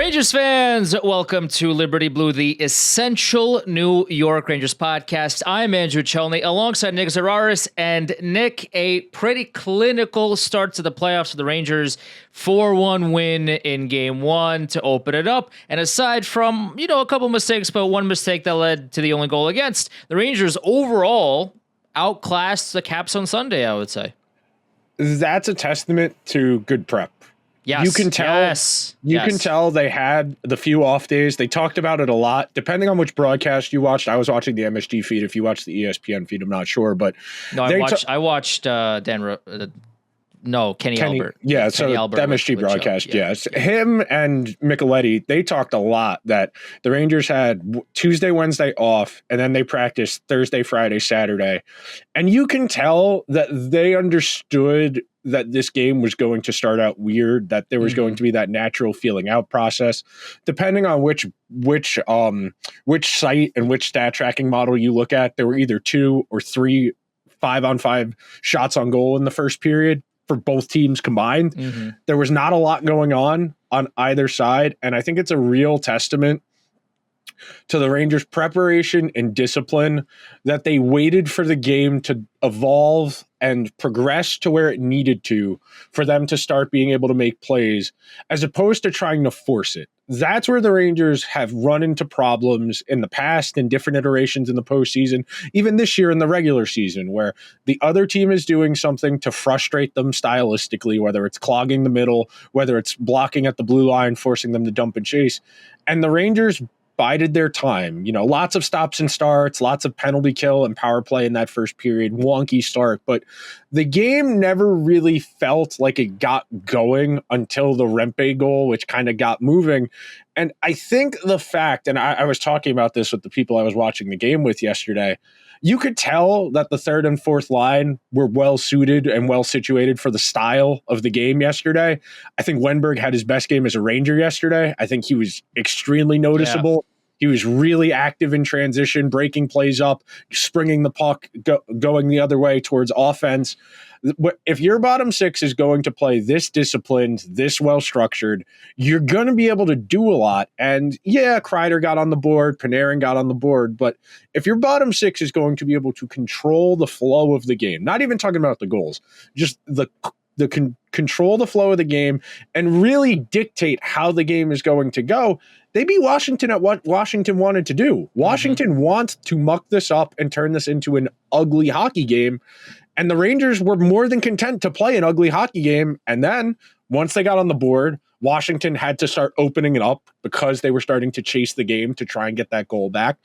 Rangers fans, welcome to Liberty Blue, the essential New York Rangers podcast. I'm Andrew Chelney, alongside Nick Zararis. And Nick, a pretty clinical start to the playoffs for the Rangers. 4-1 win in Game 1 to open it up. And aside from, a couple mistakes, but one mistake that led to the only goal against, the Rangers overall outclassed the Caps on Sunday, I would say. That's a testament to good prep. Yes. You can tell. You can tell they had the few off days. They talked about it a lot. Depending on which broadcast you watched, I was watching the MSG feed. If you watched the ESPN feed, I'm not sure, but no, I watched Kenny Albert. Yeah, Kenny so Albert the MSG broadcast. Yes, him and Micheletti. They talked a lot that the Rangers had Tuesday, Wednesday off, and then they practiced Thursday, Friday, Saturday, and you can tell that they understood that this game was going to start out weird, that there was going to be that natural feeling out process. Depending on which site and which stat tracking model you look at, there were either 2 or 3 5-on-5 shots on goal in the first period for both teams combined. There was not a lot going on either side, and I think it's a real testament to the Rangers' preparation and discipline that they waited for the game to evolve and progress to where it needed to for them to start being able to make plays, as opposed to trying to force it. That's where the Rangers have run into problems in the past in different iterations in the postseason, even this year in the regular season, where the other team is doing something to frustrate them stylistically, whether it's clogging the middle, whether it's blocking at the blue line, forcing them to dump and chase. And the Rangers bided their time. Lots of stops and starts, lots of penalty kill and power play in that first period, wonky start, but the game never really felt like it got going until the Rempe goal, which kind of got moving. And I think the fact, and I was talking about this with the people I was watching the game with yesterday, you could tell that the third and fourth line were well suited and well situated for the style of the game yesterday. I think Wennberg had his best game as a Ranger yesterday. I think he was extremely noticeable. Yeah. He was really active in transition, breaking plays up, springing the puck, going the other way towards offense. If your bottom six is going to play this disciplined, this well-structured, you're going to be able to do a lot. And yeah, Kreider got on the board, Panarin got on the board, but if your bottom six is going to be able to control the flow of the game, not even talking about the goals, just control the flow of the game and really dictate how the game is going to go, they beat Washington at what Washington wanted to do. Washington wants to muck this up and turn this into an ugly hockey game. And the Rangers were more than content to play an ugly hockey game. And then once they got on the board, Washington had to start opening it up because they were starting to chase the game to try and get that goal back.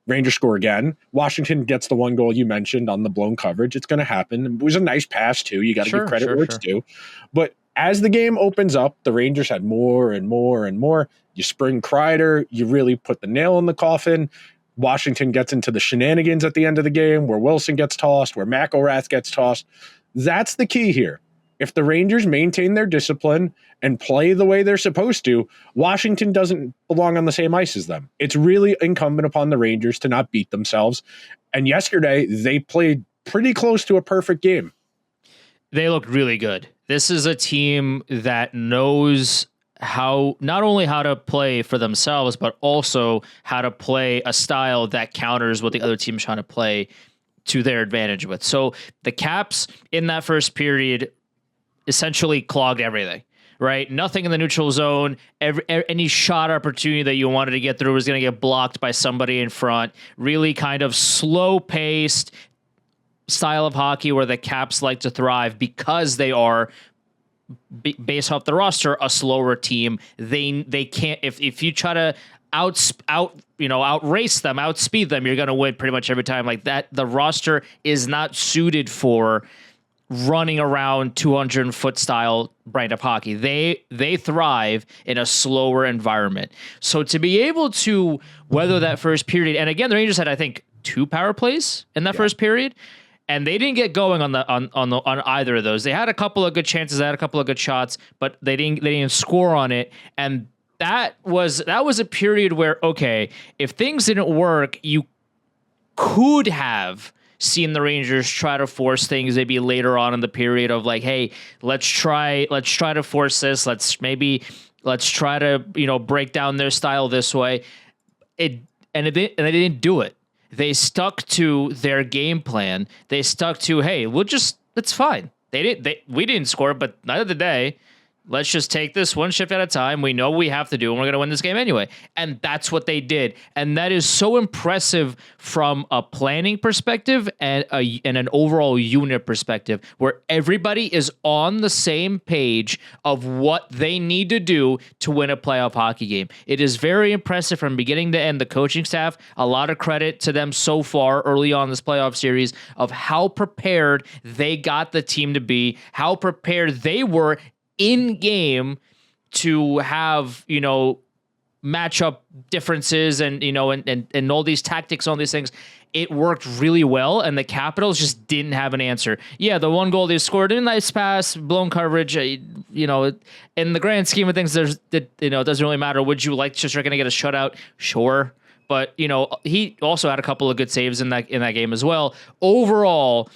Rangers score again. Washington gets the one goal you mentioned on the blown coverage. It's going to happen. It was a nice pass, too. You got to give credit where it's due. But as the game opens up, the Rangers had more and more and more. You spring Kreider. You really put the nail in the coffin. Washington gets into the shenanigans at the end of the game where Wilson gets tossed, where McElrath gets tossed. That's the key here. If the Rangers maintain their discipline and play the way they're supposed to, Washington doesn't belong on the same ice as them. It's really incumbent upon the Rangers to not beat themselves. And yesterday, they played pretty close to a perfect game. They looked really good. This is a team that knows not only how to play for themselves, but also how to play a style that counters what the other team's trying to play to their advantage with. So the Caps in that first period essentially clogged everything, right? Nothing in the neutral zone. Any shot opportunity that you wanted to get through was going to get blocked by somebody in front. Really kind of slow-paced style of hockey where the Caps like to thrive because they are, based off the roster, a slower team. They can't, if you try to outrace them, outspeed them, you're going to win pretty much every time. Like that, the roster is not suited for running around 200-foot style brand of hockey. They thrive in a slower environment. So to be able to weather that first period, and again, the Rangers had, I think, 2 power plays in that first period, and they didn't get going on either of those. They had a couple of good chances, they had a couple of good shots, but they didn't score on it. And that was a period where, okay, if things didn't work, you could have seen the Rangers try to force things maybe later on in the period of like, hey, let's try to force this. Let's maybe Let's try to, break down their style this way. They didn't do it. They stuck to their game plan. They stuck to, hey, it's fine. We didn't score, but neither did they. Let's just take this one shift at a time. We know what we have to do, and we're going to win this game anyway. And that's what they did. And that is so impressive from a planning perspective and an overall unit perspective, where everybody is on the same page of what they need to do to win a playoff hockey game. It is very impressive from beginning to end. The coaching staff, a lot of credit to them so far early on this playoff series of how prepared they got the team to be, how prepared they were in game to have, matchup differences and all these tactics, all these things. It worked really well, and the Capitals just didn't have an answer. Yeah, the one goal they scored, a nice pass, blown coverage, in the grand scheme of things, it doesn't really matter. Would you like Shesterkin to get a shutout? Sure. But, he also had a couple of good saves in that game as well. Overall,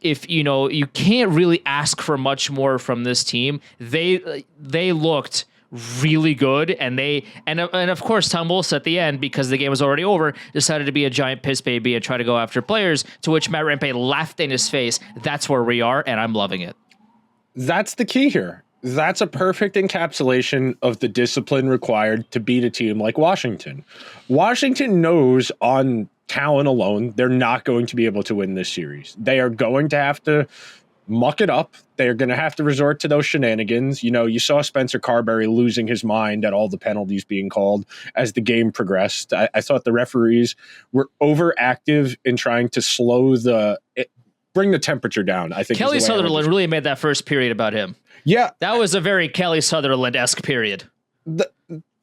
if you can't really ask for much more from this team. They looked really good, and of course Tom Wilson at the end, because the game was already over, decided to be a giant piss baby and try to go after players, to which Matt Rempe laughed in his face. That's where we are, and I'm loving it. That's the key here. That's a perfect encapsulation of the discipline required to beat a team like Washington. Washington knows on talent alone, they're not going to be able to win this series. They are going to have to muck it up. They're going to have to resort to those shenanigans. You saw Spencer Carberry losing his mind at all the penalties being called as the game progressed. I thought the referees were overactive in trying to bring the temperature down. I think Kelly Sutherland really made that first period about him. Yeah. That was a very Kelly Sutherland-esque period.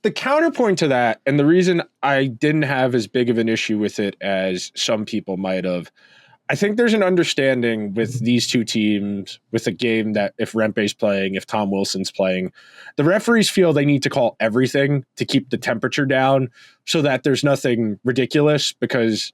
The counterpoint to that, and the reason I didn't have as big of an issue with it as some people might have, I think there's an understanding with these two teams, with a game that if Rempe's playing, if Tom Wilson's playing, the referees feel they need to call everything to keep the temperature down so that there's nothing ridiculous, because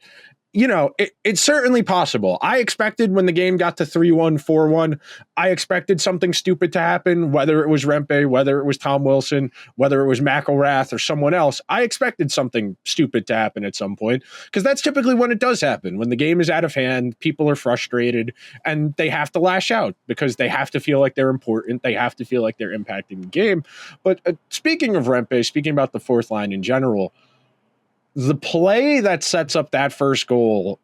it's certainly possible. I expected when the game got to 3-1, 4-1, I expected something stupid to happen, whether it was Rempe, whether it was Tom Wilson, whether it was McElrath or someone else. I expected something stupid to happen at some point, because that's typically when it does happen. When the game is out of hand, people are frustrated, and they have to lash out because they have to feel like they're important. They have to feel like they're impacting the game. But speaking of Rempe, speaking about the fourth line in general, the play that sets up that first goal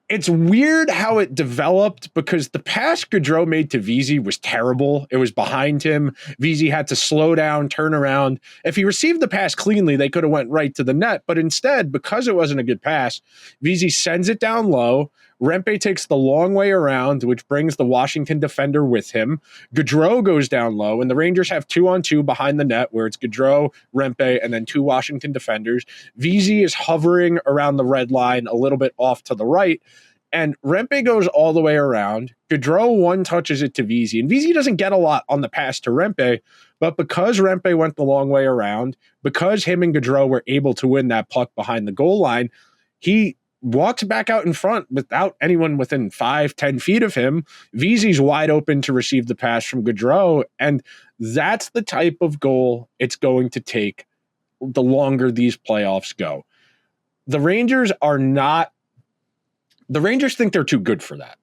it's weird how it developed, because the pass Gaudreau made to Vesey was terrible. It was behind him. Vesey had to slow down, turn around. If he received the pass cleanly, they could have went right to the net. But instead, because it wasn't a good pass, Vesey sends it down low. Rempe takes the long way around, which brings the Washington defender with him. Gaudreau goes down low, and the Rangers have 2-on-2 behind the net, where it's Gaudreau, Rempe, and then two Washington defenders. Vesey is hovering around the red line a little bit off to the right, and Rempe goes all the way around. Gaudreau one touches it to Vesey, and Vesey doesn't get a lot on the pass to Rempe, but because Rempe went the long way around, because him and Gaudreau were able to win that puck behind the goal line, he walks back out in front without anyone within 5-10 feet of him. Vesey's wide open to receive the pass from Gaudreau, and that's the type of goal it's going to take the longer these playoffs go. The Rangers think they're too good for that.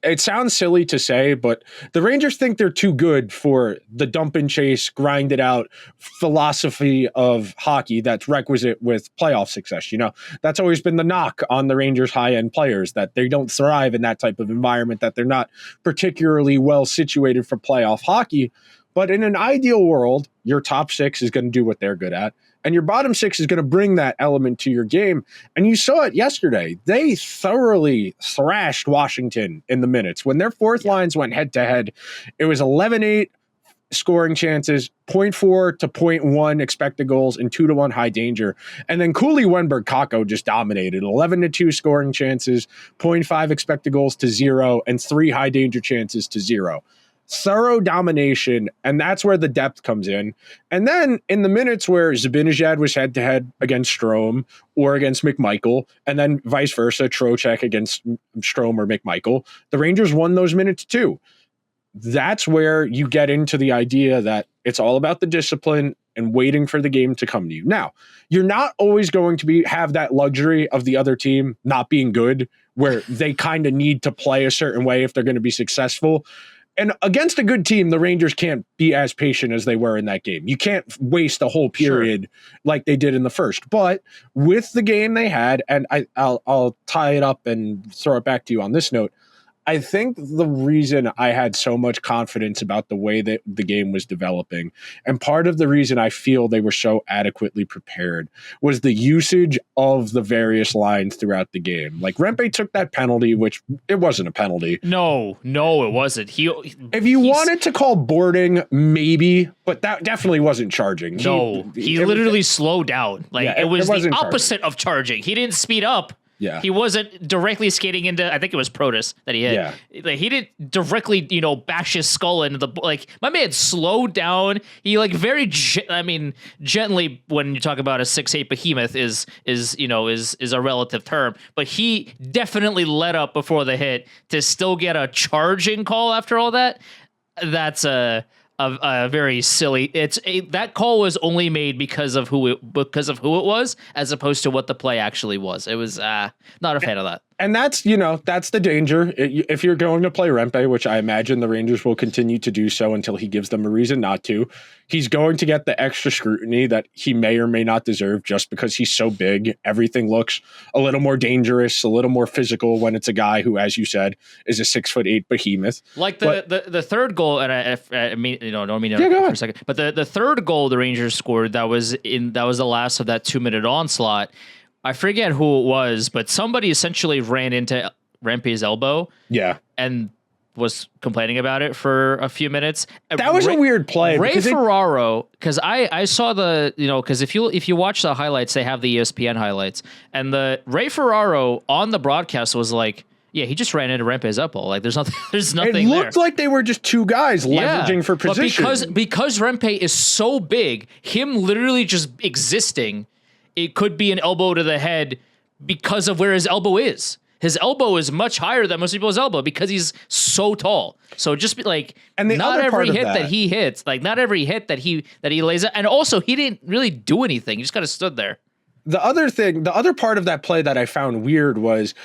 It sounds silly to say, but the Rangers think they're too good for the dump and chase, grind it out philosophy of hockey that's requisite with playoff success. That's always been the knock on the Rangers' high-end players, that they don't thrive in that type of environment, that they're not particularly well situated for playoff hockey. But in an ideal world, your top six is going to do what they're good at, and your bottom six is going to bring that element to your game. And you saw it yesterday. They thoroughly thrashed Washington in the minutes. When their fourth lines went head-to-head, it was 11-8 scoring chances, 0.4 to 0.1 expected goals, and 2-1 high danger. And then Cooley, Wennberg, Kakko just dominated. 11-2 scoring chances, 0.5 expected goals to 0, and 3 high danger chances to 0. Thorough domination, and that's where the depth comes in. And then in the minutes where Zibanejad was head-to-head against Strome or against McMichael, and then vice versa, Trocheck against Strome or McMichael, the Rangers won those minutes too. That's where you get into the idea that It's all about the discipline and waiting for the game to come to you. Now, you're not always going to have that luxury of the other team not being good, where they kind of need to play a certain way if they're going to be successful. And against a good team, the Rangers can't be as patient as they were in that game. You can't waste a whole period like they did in the first. But with the game they had, and I'll tie it up and throw it back to you on this note, I think the reason I had so much confidence about the way that the game was developing, and part of the reason I feel they were so adequately prepared, was the usage of the various lines throughout the game. Like Rempe took that penalty, which it wasn't a penalty. No, it wasn't. If you wanted to call boarding, maybe, but that definitely wasn't charging. He literally slowed down. Like it was the opposite charging. of charging. He didn't speed up. Yeah. He wasn't directly skating into, I think it was Protus that he hit. Yeah. Like, he didn't directly, bash his skull into the, like, my man slowed down. He, like, very, gently, when you talk about a 6'8" behemoth is a relative term, but he definitely let up before the hit to still get a charging call after all that. That's a very silly. That call was only made because of who it was, as opposed to what the play actually was. It was not a fan of that. And that's the danger. If you're going to play Rempe, which I imagine the Rangers will continue to do so until he gives them a reason not to, he's going to get the extra scrutiny that he may or may not deserve just because he's so big. Everything looks a little more dangerous, a little more physical when it's a guy wwho, as you said, is a 6'8" behemoth. Like the third goal, and I mean, don't mean to for a second, but the third goal the Rangers scored, that was the last of that 2-minute onslaught. I forget who it was, but somebody essentially ran into Rempe's elbow. Yeah. And was complaining about it for a few minutes. That was a weird play. Ray Ferraro, because I saw because if you watch the highlights, they have the ESPN highlights, and the Ray Ferraro on the broadcast was like, yeah, he just ran into Rempe's elbow. Like, there's nothing. It looked like they were just two guys leveraging for position. But because Rempe is so big, him literally just existing, it could be an elbow to the head because of where his elbow is. His elbow is much higher than most people's elbow because he's so tall. So just be like, and not every hit that he hits, like not every hit that he lays out. And also, he didn't really do anything. He just kind of stood there. The other part of that play that I found weird was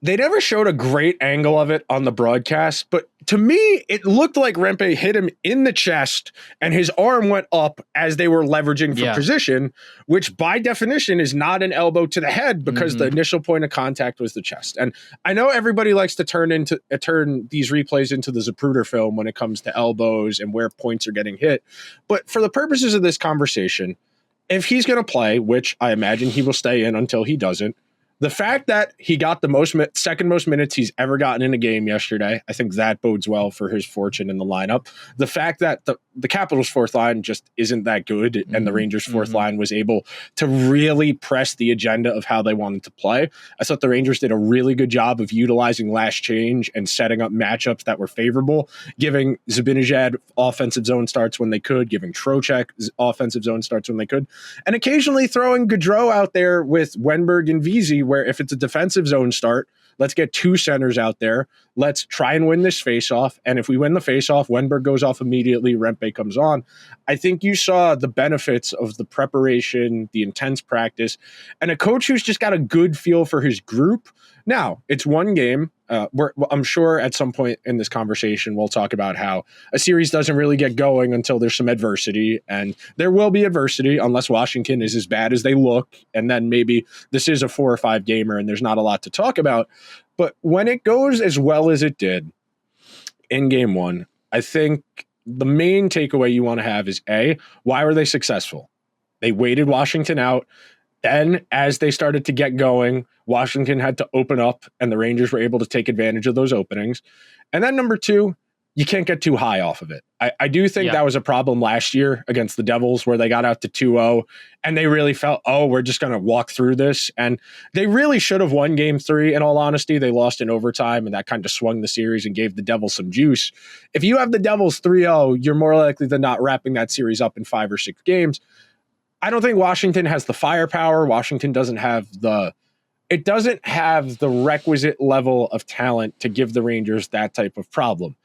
they never showed a great angle of it on the broadcast, but to me, it looked like Rempe hit him in the chest and his arm went up as they were leveraging for position, which by definition is not an elbow to the head because the initial point of contact was the chest. And I know everybody likes to turn these replays into the Zapruder film when it comes to elbows and where points are getting hit. But for the purposes of this conversation, if he's going to play, which I imagine he will stay in until he doesn't, the fact that he got the second most minutes he's ever gotten in a game yesterday, I think that bodes well for his fortune in the lineup. The fact that the Capitals' fourth line just isn't that good, and the Rangers' fourth line was able to really press the agenda of how they wanted to play. I thought the Rangers did a really good job of utilizing last change and setting up matchups that were favorable, giving Zibanejad offensive zone starts when they could, giving Trocheck offensive zone starts when they could, and occasionally throwing Gaudreau out there with Wennberg and Vesey, where if it's a defensive zone start, let's get two centers out there. Let's try and win this faceoff. And if we win the faceoff, Wennberg goes off immediately, Rempe comes on. I think you saw the benefits of the preparation, the intense practice, and a coach who's just got a good feel for his group. Now, it's one game. I'm sure at some point in this conversation, we'll talk about how a series doesn't really get going until there's some adversity, and there will be adversity unless Washington is as bad as they look, and then maybe this is a 4 or 5 gamer and there's not a lot to talk about. But when it goes as well as it did in game one, I think the main takeaway you want to have is why were they successful? They waited Washington out. Then, as they started to get going, Washington had to open up, and the Rangers were able to take advantage of those openings. And then number 2, you can't get too high off of it. I do think that was a problem last year against the Devils, where they got out to 2-0, and they really felt, we're just going to walk through this. And they really should have won game 3, in all honesty. They lost in overtime, and that kind of swung the series and gave the Devils some juice. If you have the Devils 3-0, you're more likely than not wrapping that series up in 5 or 6 games. I don't think Washington has the firepower. Washington doesn't have the requisite level of talent to give the Rangers that type of problem.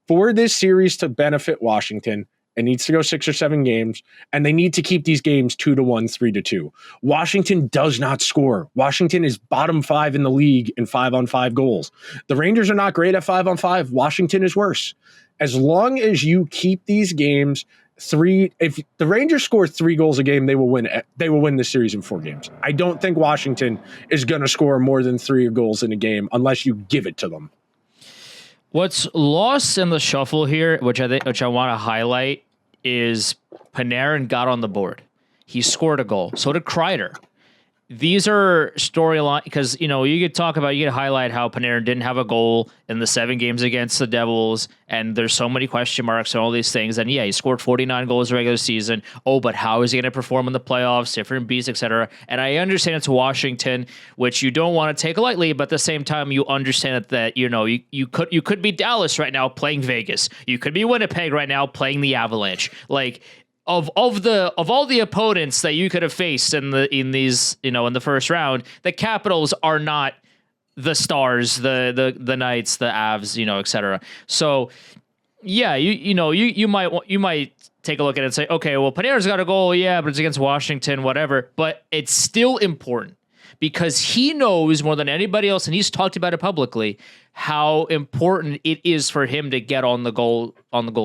For this series to benefit Washington, It needs to go 6 or 7 games, and they need to keep these games 2-1, 3-2. Washington does not score. Washington is bottom 5 in the league in 5-on-5 goals. The Rangers are not great at 5-on-5. Washington is worse. As long as you keep these games if the Rangers score 3 goals a game, they will win. They will win this series in 4 games. I don't think Washington is going to score more than 3 goals in a game unless you give it to them. What's lost in the shuffle here, which I want to highlight, is Panarin got on the board. He scored a goal. So did Kreider. These are storyline because, you could highlight how Panarin didn't have a goal in the 7 games against the Devils, and there's so many question marks and all these things. And yeah, he scored 49 goals in the regular season. Oh, but how is he going to perform in the playoffs? Different beasts, etc. And I understand it's Washington, which you don't want to take lightly, but at the same time, you understand that you could be Dallas right now playing Vegas. You could be Winnipeg right now playing the Avalanche. Like, Of all the opponents that you could have faced in the first round, the Capitals are not the Stars, the Knights, the Avs, etc. So yeah, you might take a look at it and say, okay, well, Panarin's got a goal, yeah, but it's against Washington, whatever. But it's still important because he knows more than anybody else, and he's talked about it publicly, how important it is for him to get on the goal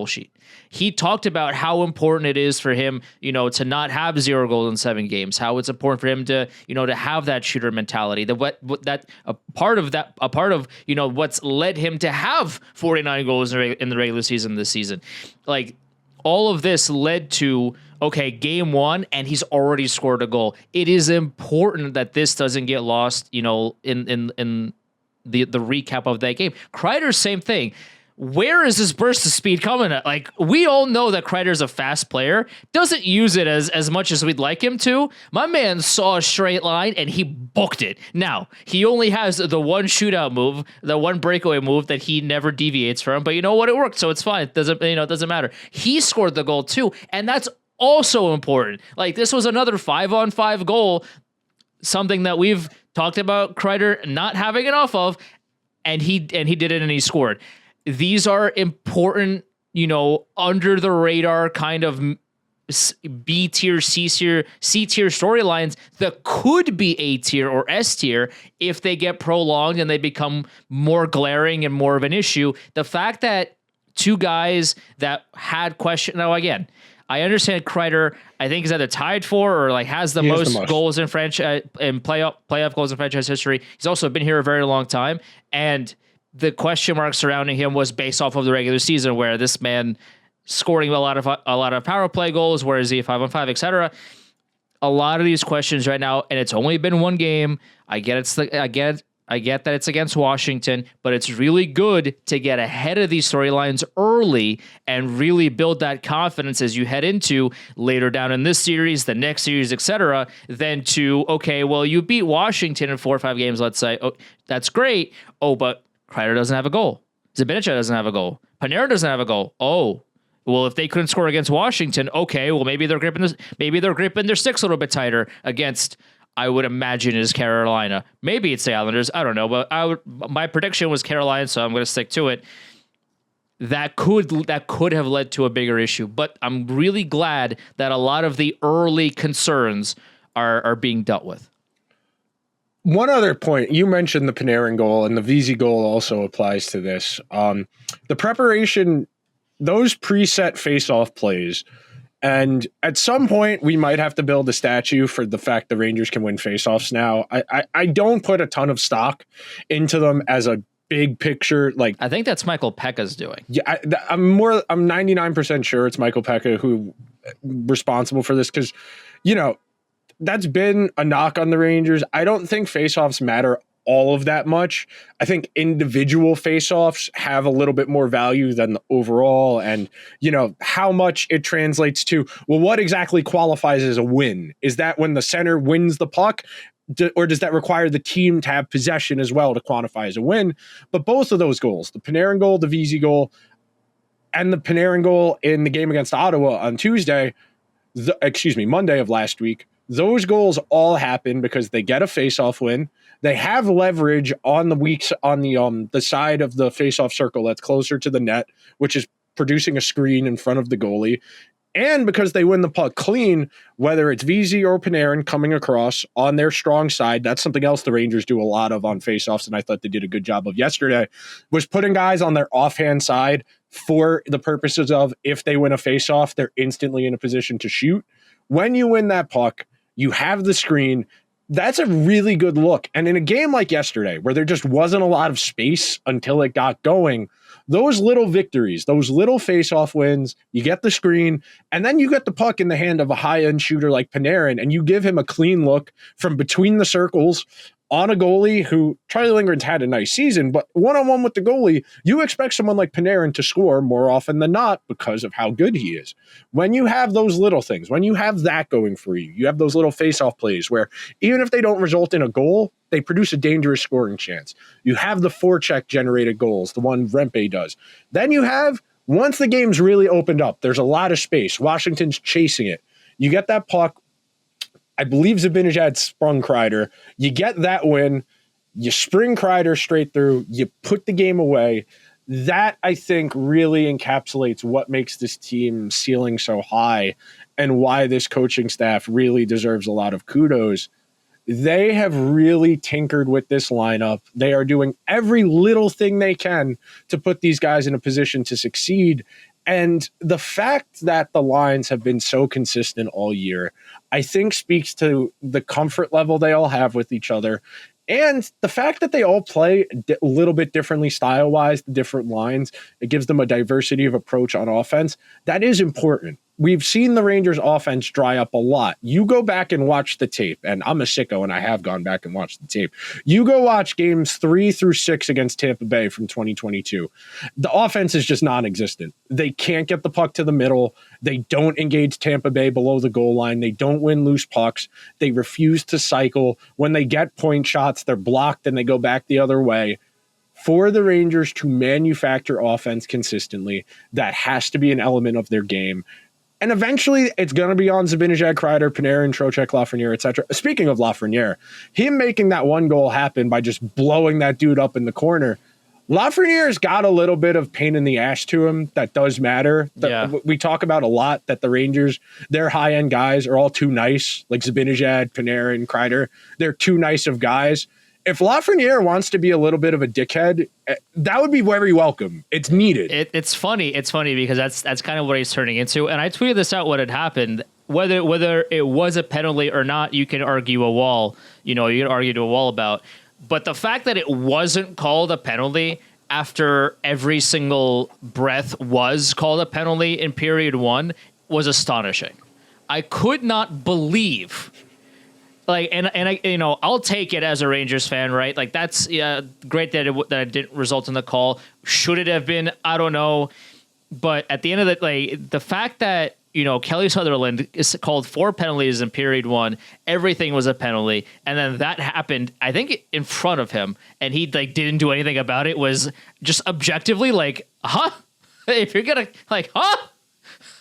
sheet. He talked about how important it is for him, to not have 0 goals in 7 games. How it's important for him to, to have that shooter mentality. A part of what's led him to have 49 goals in the regular season this season. Like, all of this led to, okay, game 1, and he's already scored a goal. It is important that this doesn't get lost, in the recap of that game. Kreider, same thing. Where is this burst of speed coming at? Like, we all know that Kreider's a fast player, doesn't use it as much as we'd like him to. My man saw a straight line and he booked it. Now, he only has the one shootout move, the one breakaway move that he never deviates from, but you know what? It worked, so it's fine. It doesn't matter. He scored the goal too, and that's also important. Like, this was another 5-on-5 goal, something that we've talked about Kreider not having enough of, and he did it and he scored. These are important, under the radar kind of B tier, C tier storylines that could be A tier or S tier if they get prolonged and they become more glaring and more of an issue. The fact that 2 guys that had question, now again, I understand Kreider, I think, is either tied for or has the most goals in franchise in playoff goals in franchise history. He's also been here a very long time, and the question mark surrounding him was based off of the regular season, where this man scoring a lot of power play goals, where is he 5-on-5, etc. A lot of these questions right now, and it's only been 1 game. I get that it's against Washington, but it's really good to get ahead of these storylines early and really build that confidence as you head into later down in this series, the next series, etc. Than to, okay, well, you beat Washington in 4 or 5 games, let's say. Oh, that's great. Oh, but Kreider doesn't have a goal. Zibanejad doesn't have a goal. Panarin doesn't have a goal. Oh, well, if they couldn't score against Washington, okay, well, maybe they're gripping their sticks a little bit tighter against, I would imagine, is Carolina. Maybe it's the Islanders. I don't know, but my prediction was Carolina, so I'm going to stick to it. That could have led to a bigger issue, but I'm really glad that a lot of the early concerns are being dealt with. One other point, you mentioned the Panarin goal, and the Vesey goal also applies to this. The preparation, those preset face-off plays, and at some point we might have to build a statue for the fact the Rangers can win face-offs now. I don't put a ton of stock into them as a big picture. Like, I think that's Michael Pekka's doing. Yeah, I'm 99% sure it's Michael Pekka who responsible for this, because, that's been a knock on the Rangers. I don't think faceoffs matter all of that much. I think individual faceoffs have a little bit more value than the overall, and how much it translates to, well, what exactly qualifies as a win? Is that when the center wins the puck, or does that require the team to have possession as well to quantify as a win? But both of those goals, the Panarin goal, the Vesey goal, and the Panarin goal in the game against Ottawa on Monday of last week, those goals all happen because they get a face-off win. They have leverage on the side of the face-off circle that's closer to the net, which is producing a screen in front of the goalie, and because they win the puck clean, whether it's Vesey or Panarin coming across on their strong side. That's something else the Rangers do a lot of on faceoffs, and I thought they did a good job of yesterday, was putting guys on their offhand side for the purposes of, if they win a faceoff, they're instantly in a position to shoot. When you win that puck, you have the screen. That's a really good look. And in a game like yesterday, where there just wasn't a lot of space until it got going, those little victories, those little face-off wins, you get the screen, and then you get the puck in the hand of a high-end shooter like Panarin, and you give him a clean look from between the circles on a goalie who, Charlie Lindgren's had a nice season, but one-on-one with the goalie, you expect someone like Panarin to score more often than not because of how good he is. When you have those little things, when you have that going for you, you have those little face-off plays where even if they don't result in a goal, they produce a dangerous scoring chance. You have the forecheck-generated goals, the one Rempe does. Then you have, once the game's really opened up, there's a lot of space. Washington's chasing it. You get that puck. I believe Zibanejad sprung Kreider. You get that win. You spring Kreider straight through. You put the game away. That, I think, really encapsulates what makes this team ceiling so high and why this coaching staff really deserves a lot of kudos. They have really tinkered with this lineup. They are doing every little thing they can to put these guys in a position to succeed. And the fact that the lines have been so consistent all year, I think speaks to the comfort level they all have with each other. And the fact that they all play a little bit differently style-wise, the different lines, it gives them a diversity of approach on offense. That is important. We've seen the Rangers offense dry up a lot. You go back and watch the tape, and I'm a sicko and I have gone back and watched the tape. You go watch games 3 through 6 against Tampa Bay from 2022. The offense is just non-existent. They can't get the puck to the middle. They don't engage Tampa Bay below the goal line. They don't win loose pucks. They refuse to cycle. When they get point shots, they're blocked and they go back the other way. For the Rangers to manufacture offense consistently, that has to be an element of their game. And eventually, it's going to be on Zibanejad, Kreider, Panarin, Trocheck, Lafreniere, etc. Speaking of Lafreniere, him making that one goal happen by just blowing that dude up in the corner, Lafreniere's got a little bit of pain in the ass to him that does matter. We talk about a lot that the Rangers, their high-end guys are all too nice, like Zibanejad, Panarin, Kreider. They're too nice of guys. If Lafreniere wants to be a little bit of a dickhead, that would be very welcome. It's needed. It's funny. It's funny because that's kind of what he's turning into. And I tweeted this out when it happened. Whether it was a penalty or not, you can argue a wall. You can argue to a wall about. But the fact that it wasn't called a penalty after every single breath was called a penalty in period 1 was astonishing. I could not believe. And I, I'll take it as a Rangers fan, right? Like, that's great that it didn't result in the call. Should it have been? I don't know. But at the end of the fact that, Kelly Sutherland is called 4 penalties in period 1, everything was a penalty. And then that happened, I think, in front of him. And he didn't do anything about it, was just objectively huh? If you're going to huh?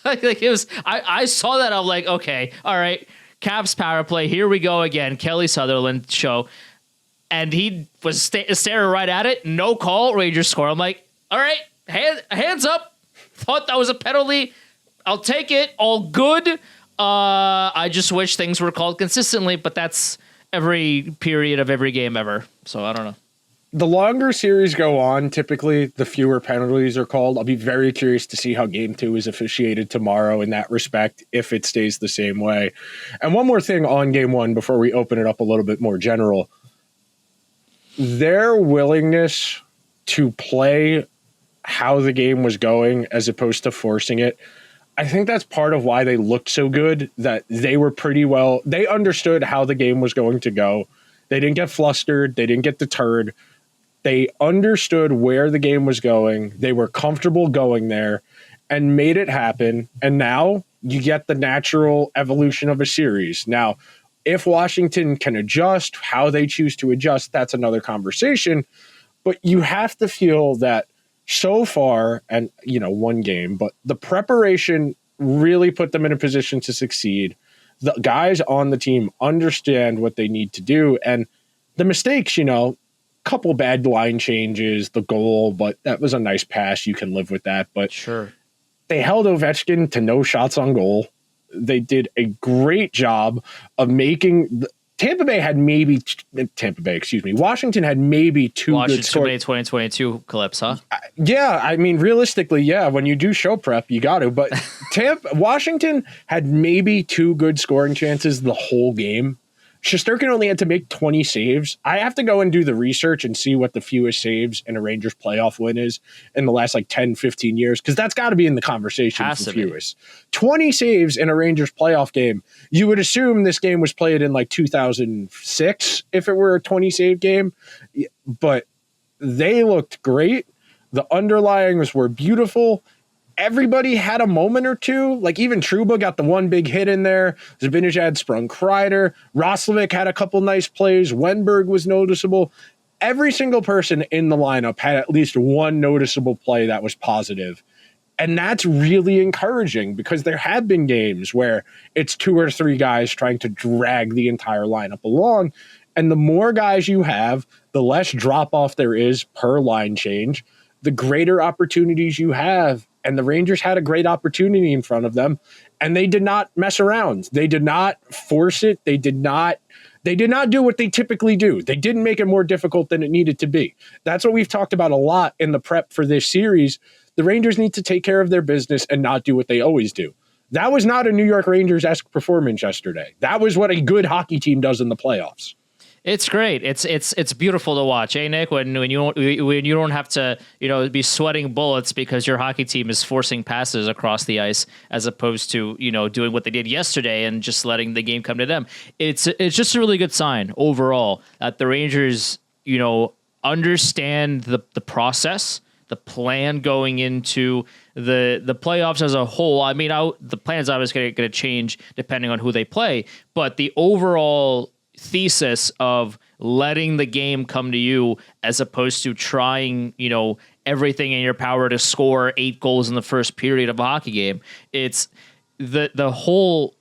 It was, I saw that. I'm like, okay, all right. Caps power play. Here we go again. Kelly Sutherland show. And he was staring right at it. No call. Rangers score. I'm like, all right, hands up. Thought that was a penalty. I'll take it. All good. I just wish things were called consistently, but that's every period of every game ever. So I don't know. The longer series go on, typically the fewer penalties are called. I'll be very curious to see how game 2 is officiated tomorrow in that respect, if it stays the same way. And one more thing on game 1 before we open it up a little bit more general. Their willingness to play how the game was going as opposed to forcing it, I think that's part of why they looked so good, that they were they understood how the game was going to go. They didn't get flustered. They didn't get deterred. They understood where the game was going. They were comfortable going there and made it happen. And now you get the natural evolution of a series. Now, if Washington can adjust, how they choose to adjust, that's another conversation. But you have to feel that so far, and, one game, but the preparation really put them in a position to succeed. The guys on the team understand what they need to do. And the mistakes, couple bad line changes, the goal, but that was a nice pass. You can live with that. But sure, They held Ovechkin to no shots on goal. They did a great job of making Washington had maybe two good scores. 2022 clips, huh? Yeah, I mean, realistically, yeah, when you do show prep, you got to. But Washington had maybe two good scoring chances the whole game. Shesterkin only had to make 20 saves. I have to go and do the research and see what the fewest saves in a Rangers playoff win is in the last like 10, 15 years, because that's got to be in the conversation for fewest. 20 saves in a Rangers playoff game. You would assume this game was played in like 2006 if it were a 20 save game, but they looked great. The underlyings were beautiful. Everybody had a moment or two. Like even Trouba got the one big hit in there. Zibanejad sprung Kreider. Roslovic had a couple nice plays. Wennberg was noticeable. Every single person in the lineup had at least one noticeable play that was positive. And that's really encouraging because there have been games where it's two or three guys trying to drag the entire lineup along. And the more guys you have, the less drop off there is per line change, the greater opportunities you have. And the Rangers had a great opportunity in front of them, and they did not mess around. They did not force it. They did not do what they typically do. They didn't make it more difficult than it needed to be. That's what we've talked about a lot in the prep for this series. The Rangers need to take care of their business and not do what they always do. That was not a New York Rangers-esque performance yesterday. That was what a good hockey team does in the playoffs. It's great. It's beautiful to watch, hey Nick? When you don't have to be sweating bullets because your hockey team is forcing passes across the ice as opposed to doing what they did yesterday and just letting the game come to them. It's just a really good sign overall that the Rangers understand the process, the plan going into the playoffs as a whole. I mean, the plan's obviously going to change depending on who they play, but the overall thesis of letting the game come to you as opposed to trying, everything in your power to score 8 goals in the first period of a hockey game. It's the whole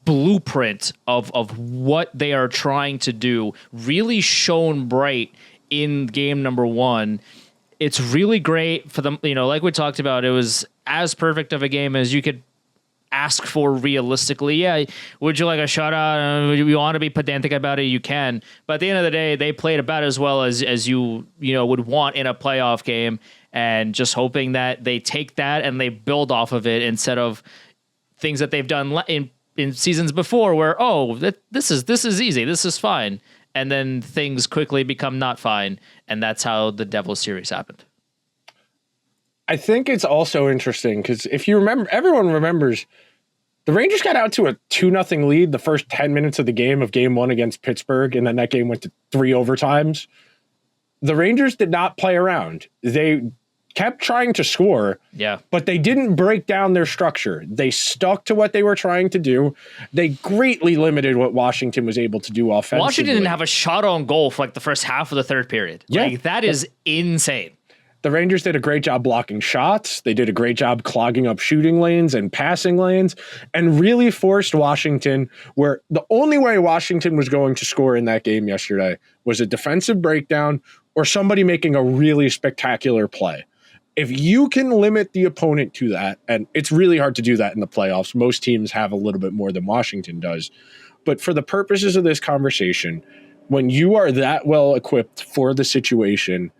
blueprint of what they are trying to do really shone bright in game number 1. It's really great for them. Like we talked about, it was as perfect of a game as you could ask for realistically. Yeah, would you like a shutout? Would you want to be pedantic about it? You can. But at the end of the day, they played about as well as you would want in a playoff game, and just hoping that they take that and they build off of it instead of things that they've done in seasons before where, this is easy, this is fine, and then things quickly become not fine, and that's how the Devils series happened. I think it's also interesting because if you remember, everyone remembers the Rangers got out to a 2-0 lead the first 10 minutes of the game of game 1 against Pittsburgh, and then that game went to 3 overtimes. The Rangers did not play around. They kept trying to score, but they didn't break down their structure. They stuck to what they were trying to do. They greatly limited what Washington was able to do offensively. Washington didn't have a shot on goal for like the first half of the third period. Yeah. That is insane. The Rangers did a great job blocking shots. They did a great job clogging up shooting lanes and passing lanes and really forced Washington, where the only way Washington was going to score in that game yesterday was a defensive breakdown or somebody making a really spectacular play. If you can limit the opponent to that, and it's really hard to do that in the playoffs, most teams have a little bit more than Washington does. But for the purposes of this conversation, when you are that well equipped for the situation,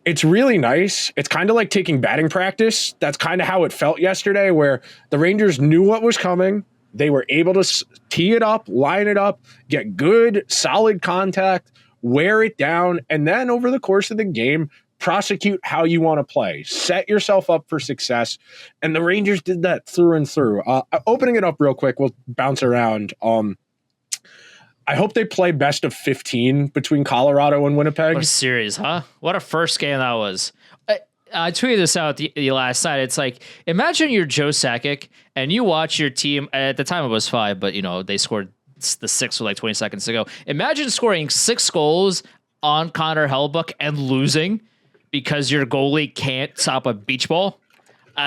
it's really nice. It's kind of like taking batting practice. That's kind of how it felt yesterday, where the Rangers knew what was coming. They were able to tee it up, line it up, get good, solid contact, wear it down, and then over the course of the game, prosecute how you want to play. Set yourself up for success. And the Rangers did that through and through. Opening it up real quick, we'll bounce around. I hope they play best of 15 between Colorado and Winnipeg. What a series, huh? What a first game that was. I tweeted this out the last night. It's like, imagine you're Joe Sakic and you watch your team. At the time it was 5, but they scored the 6th with like 20 seconds to go. Imagine scoring 6 goals on Connor Hellebuyck and losing because your goalie can't stop a beach ball.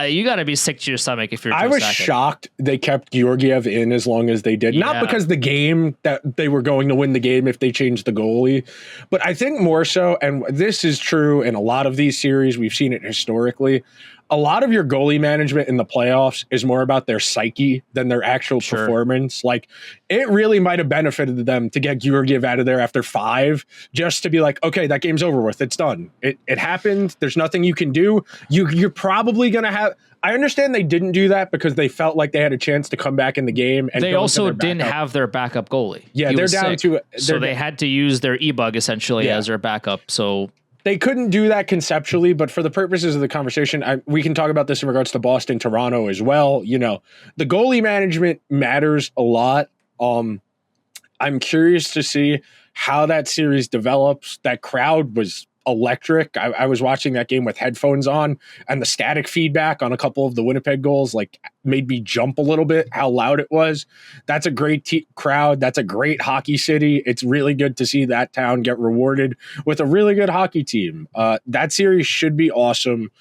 You got to be sick to your stomach if you're Joe I was Sakic. shocked they kept Georgiev in as long as they did. Yeah. Not because the game that they were going to win the game if they changed the goalie, but I think more so, and this is true in a lot of these series, we've seen it historically, a lot of your goalie management in the playoffs is more about their psyche than their actual performance. Like, it really might have benefited them to get Georgiev out of there after 5, just to be like, okay, that game's over with. It's done. It happened. There's nothing you can do. You're probably going to have. I understand they didn't do that because they felt like they had a chance to come back in the game. And they also didn't have their backup goalie. Yeah, they're down to. So they had to use their e-bug essentially as their backup. So they couldn't do that conceptually, but for the purposes of the conversation, we can talk about this in regards to Boston, Toronto as well. You know, the goalie management matters a lot. I'm curious to see how that series develops. That crowd was electric. I was watching that game with headphones on, and the static feedback on a couple of the Winnipeg goals like made me jump a little bit how loud it was. That's a great crowd. That's a great hockey city. It's really good to see that town get rewarded with a really good hockey team. That series should be awesome.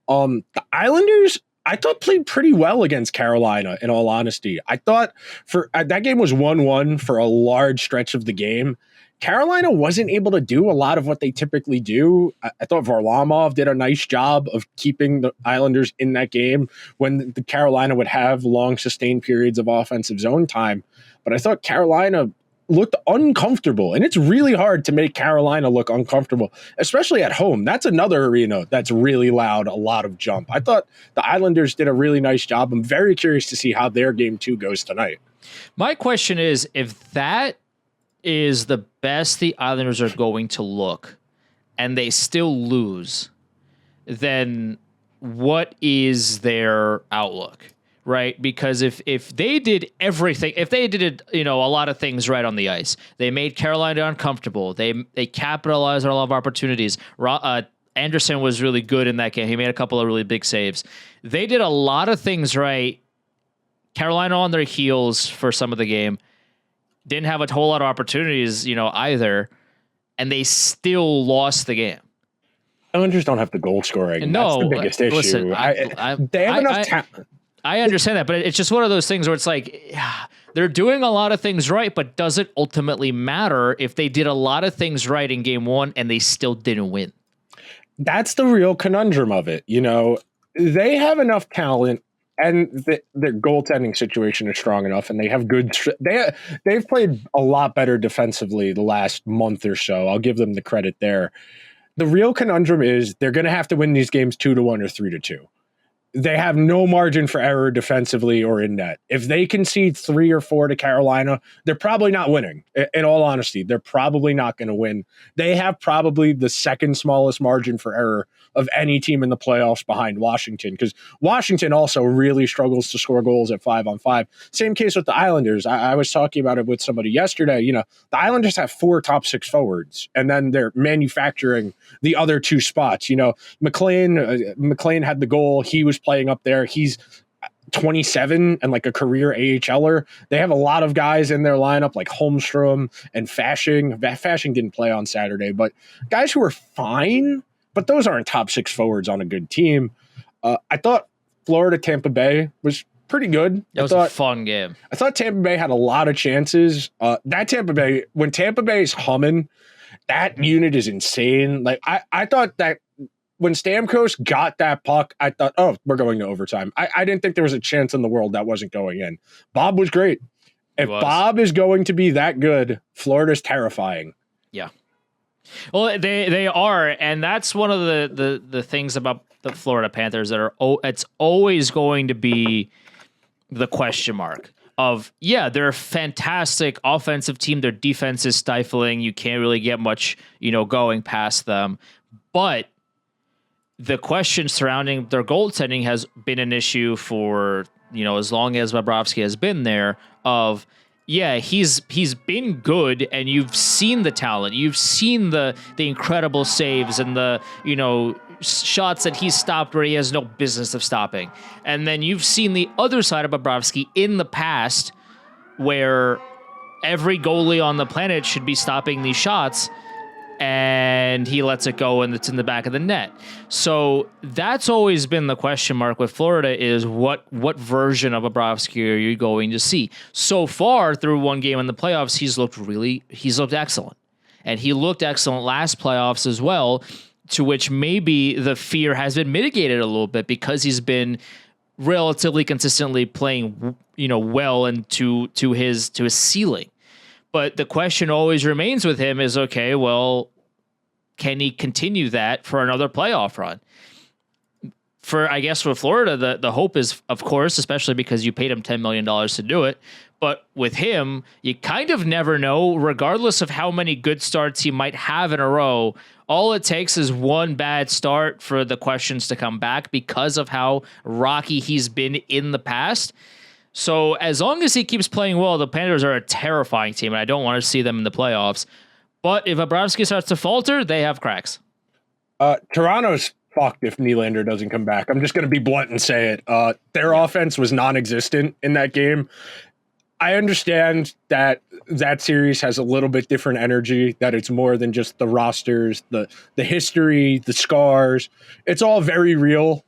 The Islanders, I thought, played pretty well against Carolina, in all honesty. I thought that game was 1-1 for a large stretch of the game. Carolina wasn't able to do a lot of what they typically do. I thought Varlamov did a nice job of keeping the Islanders in that game when the Carolina would have long sustained periods of offensive zone time. But I thought Carolina looked uncomfortable, and it's really hard to make Carolina look uncomfortable, especially at home. That's another arena that's really loud, a lot of jump. I thought the Islanders did a really nice job. I'm very curious to see how their game 2 goes tonight. My question is, if that is the best the Islanders are going to look and they still lose, then what is their outlook, right? Because if they did everything, if they did, a lot of things right on the ice, they made Carolina uncomfortable, they capitalized on a lot of opportunities. Anderson was really good in that game. He made a couple of really big saves. They did a lot of things right. Carolina on their heels for some of the game. Didn't have a whole lot of opportunities, either, and they still lost the game. Islanders don't have the goal scoring. No, that's the biggest issue. Listen, they have enough talent. I understand that, but it's just one of those things where it's like they're doing a lot of things right, but does it ultimately matter if they did a lot of things right in game 1 and they still didn't win? That's the real conundrum of it. They have enough talent. And their goaltending situation is strong enough, and they have good. They've played a lot better defensively the last month or so. I'll give them the credit there. The real conundrum is they're going to have to win these games 2-1 or 3-2. They have no margin for error defensively or in net. If they concede 3 or 4 to Carolina, they're probably not winning. In all honesty, they're probably not going to win. They have probably the second smallest margin for error of any team in the playoffs behind Washington, because Washington also really struggles to score goals at 5-on-5. Same case with the Islanders. I was talking about it with somebody yesterday. The Islanders have 4 top 6 forwards, and then they're manufacturing the other 2 spots. McLean had the goal. He was playing up there. He's 27 and like a career AHLer. They have a lot of guys in their lineup like Holmstrom and Fashing. Fashing didn't play on Saturday, but guys who are fine, but those aren't top 6 forwards on a good team. I thought Florida-Tampa Bay was pretty good. It was a fun game. I thought Tampa Bay had a lot of chances. When Tampa Bay is humming, that unit is insane. Like I thought that when Stamkos got that puck, I thought, oh, we're going to overtime. I didn't think there was a chance in the world that wasn't going in. Bob was great. If Bob is going to be that good, Florida's terrifying. Yeah. Well, they are, and that's one of the things about the Florida Panthers that it's always going to be the question mark of, they're a fantastic offensive team. Their defense is stifling. You can't really get much, going past them. But the question surrounding their goaltending has been an issue for, as long as Bobrovsky has been there of, he's been good, and you've seen the talent. You've seen the incredible saves and the, shots that he's stopped where he has no business of stopping. And then you've seen the other side of Bobrovsky in the past where every goalie on the planet should be stopping these shots, and he lets it go and it's in the back of the net. So that's always been the question mark with Florida is what version of Bobrovsky are you going to see? So far through one game in the playoffs, he's looked excellent. And he looked excellent last playoffs as well. to which maybe the fear has been mitigated a little bit because he's been relatively consistently playing, well and to his ceiling. But the question always remains with him is, okay, well, can he continue that for another playoff run? I guess for Florida, the hope is, of course, especially because you paid him $10 million to do it. But with him, you kind of never know, regardless of how many good starts he might have in a row. All it takes is one bad start for the questions to come back because of how rocky he's been in the past. So as long as he keeps playing well, the Panthers are a terrifying team, and I don't want to see them in the playoffs. But if Bobrovsky starts to falter, they have cracks. Toronto's fucked if Nylander doesn't come back. I'm just going to be blunt and say it. Their offense was non-existent in that game. I understand that series has a little bit different energy, that it's more than just the rosters, the history, the scars. It's all very real.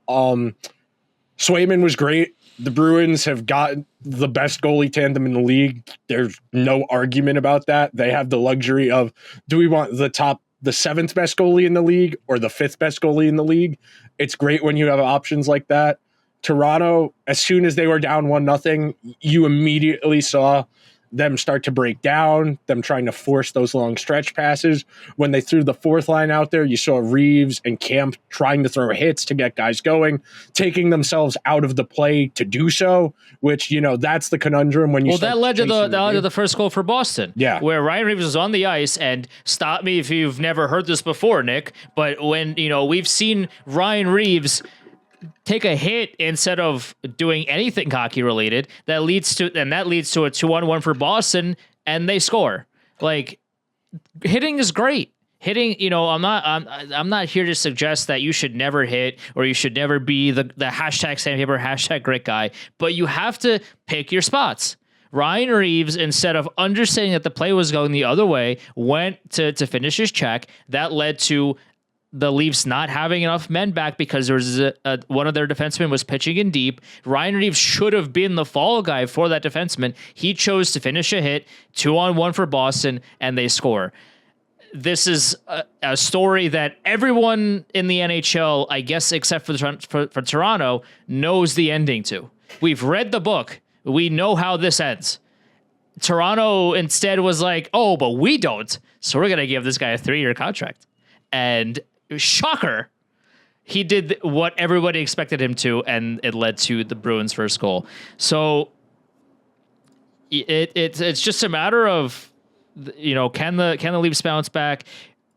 Swayman was great. The Bruins have got the best goalie tandem in the league. There's no argument about that. They have the luxury of, do we want the seventh best goalie in the league or the fifth best goalie in the league? It's great when you have options like that. Toronto, as soon as they were down 1-0, you immediately saw them start to break down, them trying to force those long stretch passes. When they threw the fourth line out there, you saw Reeves and Camp trying to throw hits to get guys going, taking themselves out of the play to do so, which, that's the conundrum when you Well, that led to the first goal for Boston. Yeah. Where Ryan Reeves was on the ice, and stop me if you've never heard this before, Nick, but when, we've seen Ryan Reeves take a hit instead of doing anything hockey related, that leads to a 2-on-1 for Boston, and they score. Like, hitting is great. Hitting, I'm not here to suggest that you should never hit or you should never be the hashtag sandpaper, hashtag grit guy, but you have to pick your spots. Ryan Reeves, instead of understanding that the play was going the other way, went to finish his check. That led to the Leafs not having enough men back because there was one of their defensemen was pitching in deep. Ryan Reeves should have been the fall guy for that defenseman. He chose to finish a hit, 2-on-1 for Boston, and they score. This is a story that everyone in the NHL, I guess, except for Toronto, knows the ending to. We've read the book. We know how this ends. Toronto instead was like, oh, but we don't. So we're going to give this guy a 3-year contract. And shocker, he did what everybody expected him to, and it led to the Bruins' first goal. So it's just a matter of, can the Leafs bounce back?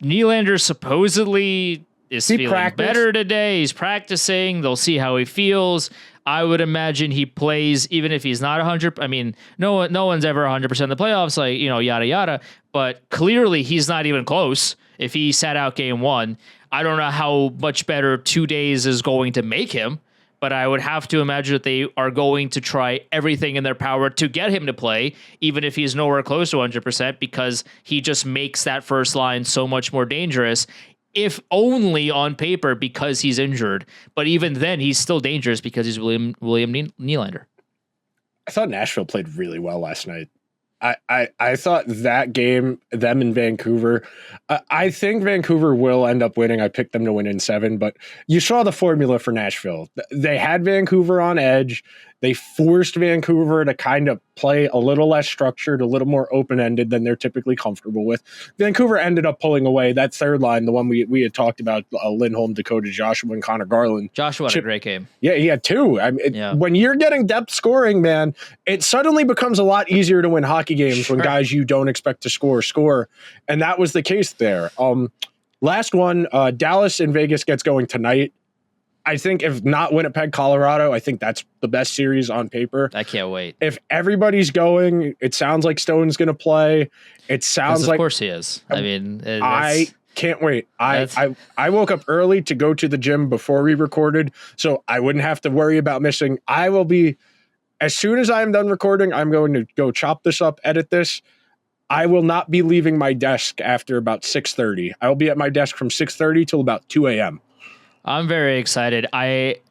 Nylander supposedly is feeling better today. He's practicing. They'll see how he feels. I would imagine he plays even if he's not 100. I mean, no one's ever 100% in the playoffs, like, yada yada. But clearly, he's not even close. If he sat out game 1, I don't know how much better 2 days is going to make him, but I would have to imagine that they are going to try everything in their power to get him to play, even if he's nowhere close to 100%, because he just makes that first line so much more dangerous, if only on paper because he's injured. But even then, he's still dangerous because he's William Nylander. I thought Nashville played really well last night. I thought that game, them in Vancouver, I think Vancouver will end up winning. I picked them to win in 7, but you saw the formula for Nashville. They had Vancouver on edge. They forced Vancouver to kind of play a little less structured, a little more open-ended than they're typically comfortable with. Vancouver ended up pulling away that third line, the one we had talked about, Lindholm, Dakota Joshua, and Connor Garland. Joshua had a great game. Yeah, he had 2. When you're getting depth scoring, man, it suddenly becomes a lot easier to win hockey games when guys you don't expect to score. And that was the case there. Last one, Dallas and Vegas gets going tonight. I think if not Winnipeg, Colorado, I think that's the best series on paper. I can't wait. If everybody's going, it sounds like Stone's going to play. It sounds like... Of course he is. I mean... I can't wait. I woke up early to go to the gym before we recorded, so I wouldn't have to worry about missing. I will be... As soon as I'm done recording, I'm going to go chop this up, edit this. I will not be leaving my desk after about 6:30. I will be at my desk from 6:30 till about 2 a.m. I'm very excited.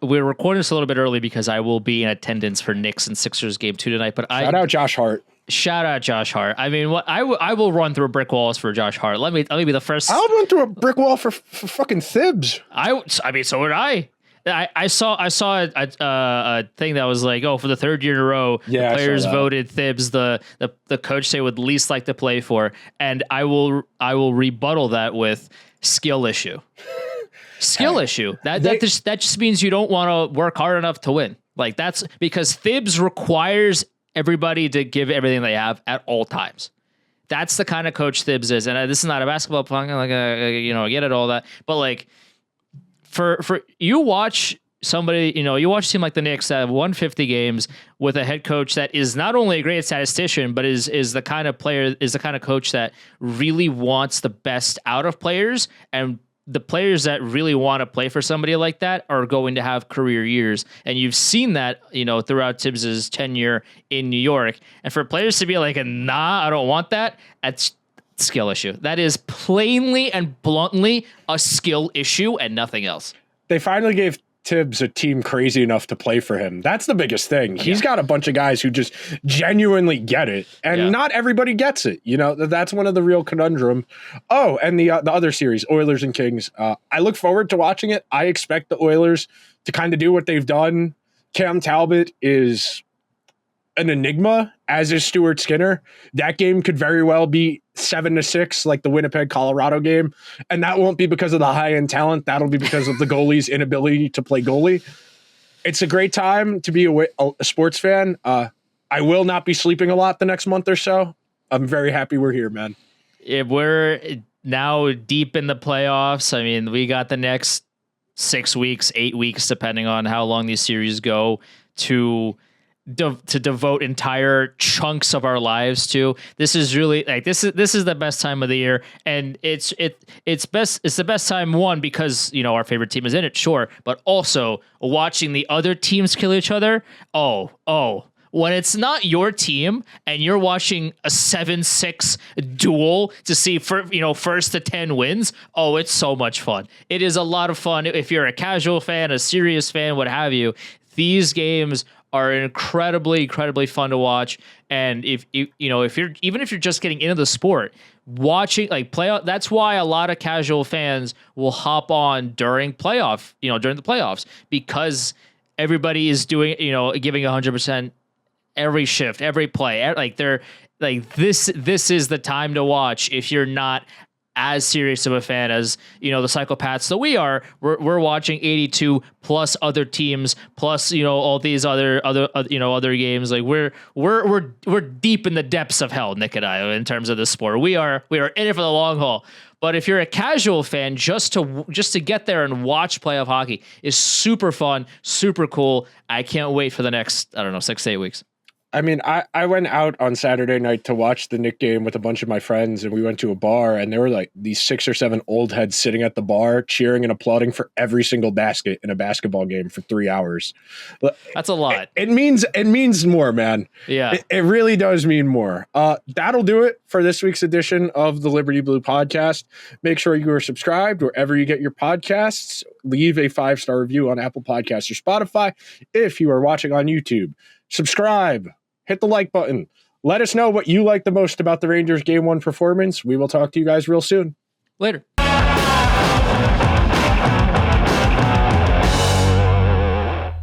We're recording this a little bit early because I will be in attendance for Knicks and Sixers game 2 tonight. But Shout out Josh Hart. Shout out Josh Hart. I mean, what I will run through brick walls for Josh Hart. Let me be the first. I'll run through a brick wall for fucking Thibs. I mean, so would I. I saw a thing that was like, oh, for the third year in a row, the players voted Thibs the coach they would least like to play for, and I will rebuttal that with skill issue. Skill issue. That just means you don't want to work hard enough to win. Like, that's because Thibs requires everybody to give everything they have at all times. That's the kind of coach Thibs is. And this is not a basketball point, like I get it, all that. But like for you watch somebody, you watch a team like the Knicks that have won 50 games with a head coach that is not only a great statistician, but is the kind of coach that really wants the best out of players, and the players that really want to play for somebody like that are going to have career years. And you've seen that, throughout Tibbs's tenure in New York. And for players to be like, nah, I don't want that, that's a skill issue. That is plainly and bluntly a skill issue and nothing else. They finally gave Tibbs a team crazy enough to play for him. That's the biggest thing. He's got a bunch of guys who just genuinely get it, and not everybody gets it. That's one of the real conundrum. Oh, and the other series, Oilers and Kings. I look forward to watching it. I expect the Oilers to kind of do what they've done. Cam Talbot is an enigma, as is Stuart Skinner. That game could very well be 7-6, like the Winnipeg Colorado game, and that won't be because of the high end talent. That'll be because of the goalie's inability to play goalie. It's a great time to be a sports fan. I will not be sleeping a lot the next month or so. I'm very happy we're here, man. If we're now deep in the playoffs, I mean, we got the next 6 weeks, 8 weeks, depending on how long these series go, to devote entire chunks of our lives to. This is really like this is the best time of the year, and it's the best time, one, because our favorite team is in it, sure, but also watching the other teams kill each other. When it's not your team and you're watching a 7-6 duel to see first to 10 wins, it's so much fun. It is a lot of fun. If you're a casual fan, a serious fan, what have you, these games are incredibly fun to watch. And if you're just getting into the sport, watching playoff, that's why a lot of casual fans will hop on during the playoffs, because everybody is doing, giving 100% every shift, every play. This is the time to watch if you're not as serious of a fan as the psychopaths that we are. We're watching 82 plus other teams plus all these other games. Like we're deep in the depths of hell, Nick and I, in terms of the sport. We are in it for the long haul. But if you're a casual fan, just to get there and watch playoff hockey is super fun, super cool. I can't wait for the next 6 to 8 weeks. I mean, I went out on Saturday night to watch the Knick game with a bunch of my friends, and we went to a bar, and there were like these 6 or 7 old heads sitting at the bar cheering and applauding for every single basket in a basketball game for 3 hours. That's a lot. It means more, man. Yeah. It really does mean more. That'll do it for this week's edition of the Liberty Blue podcast. Make sure you are subscribed wherever you get your podcasts. Leave a 5-star review on Apple Podcasts or Spotify. If you are watching on YouTube, subscribe. Hit the like button. Let us know what you like the most about the Rangers Game 1 performance. We will talk to you guys real soon. Later.